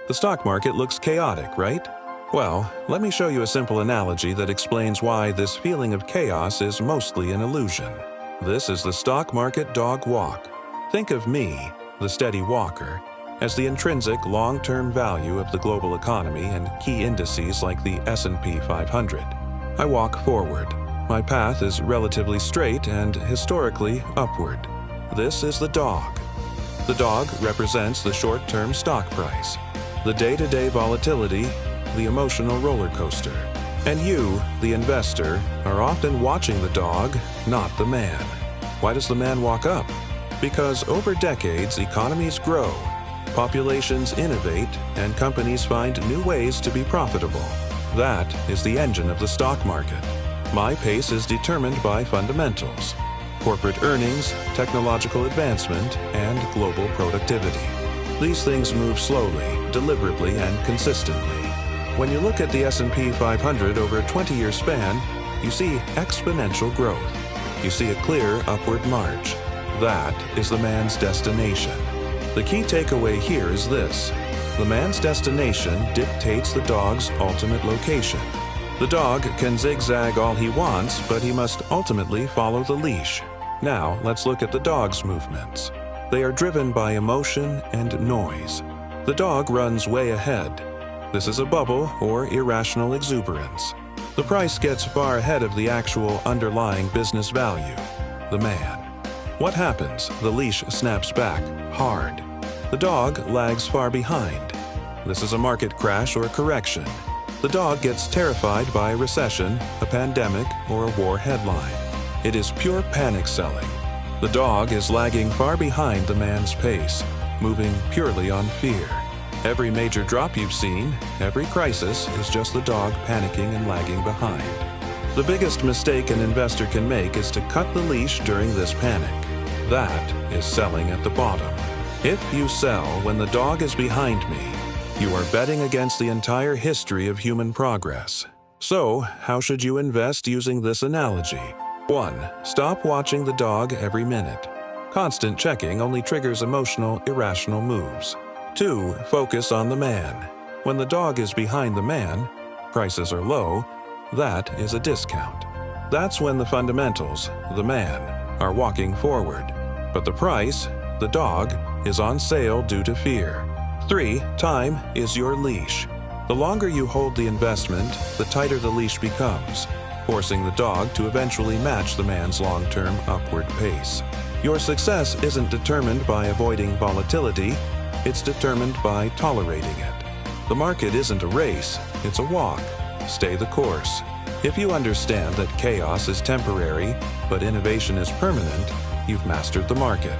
The stock market looks chaotic, right? Well, let me show you a simple analogy that explains why this feeling of chaos is mostly an illusion. This is the stock market dog walk. Think of me, the steady walker, as the intrinsic long-term value of the global economy and key indices like the S&P 500. I walk forward. My path is relatively straight and historically upward. This is the dog. The dog represents the short-term stock price, the day-to-day volatility, the emotional roller coaster. And you, the investor, are often watching the dog, not the man. Why does the man walk up? Because over decades, economies grow, populations innovate, and companies find new ways to be profitable. That is the engine of the stock market. My pace is determined by fundamentals: corporate earnings, technological advancement, and global productivity. These things move slowly, deliberately, and consistently. When you look at the S&P 500 over a 20-year span, you see exponential growth. You see a clear upward march. That is the man's destination. The key takeaway here is this: the man's destination dictates the dog's ultimate location. The dog can zigzag all he wants, but he must ultimately follow the leash. Now, let's look at the dog's movements. They are driven by emotion and noise. The dog runs way ahead. This is a bubble or irrational exuberance. The price gets far ahead of the actual underlying business value, the man. What happens? The leash snaps back, hard. The dog lags far behind. This is a market crash or correction. The dog gets terrified by a recession, a pandemic, or a war headline. It is pure panic selling. The dog is lagging far behind the man's pace, moving purely on fear. Every major drop you've seen, every crisis, is just the dog panicking and lagging behind. The biggest mistake an investor can make is to cut the leash during this panic. That is selling at the bottom. If you sell when the dog is behind me, you are betting against the entire history of human progress. So, how should you invest using this analogy? 1. Stop watching the dog every minute. Constant checking only triggers emotional, irrational moves. 2. Focus on the man. When the dog is behind the man, prices are low, that is a discount. That's when the fundamentals, the man, are walking forward. But the price, the dog, is on sale due to fear. 3. Time is your leash. The longer you hold the investment, the tighter the leash becomes, forcing the dog to eventually match the man's long-term upward pace. Your success isn't determined by avoiding volatility, it's determined by tolerating it. The market isn't a race, it's a walk. Stay the course. If you understand that chaos is temporary, but innovation is permanent, you've mastered the market.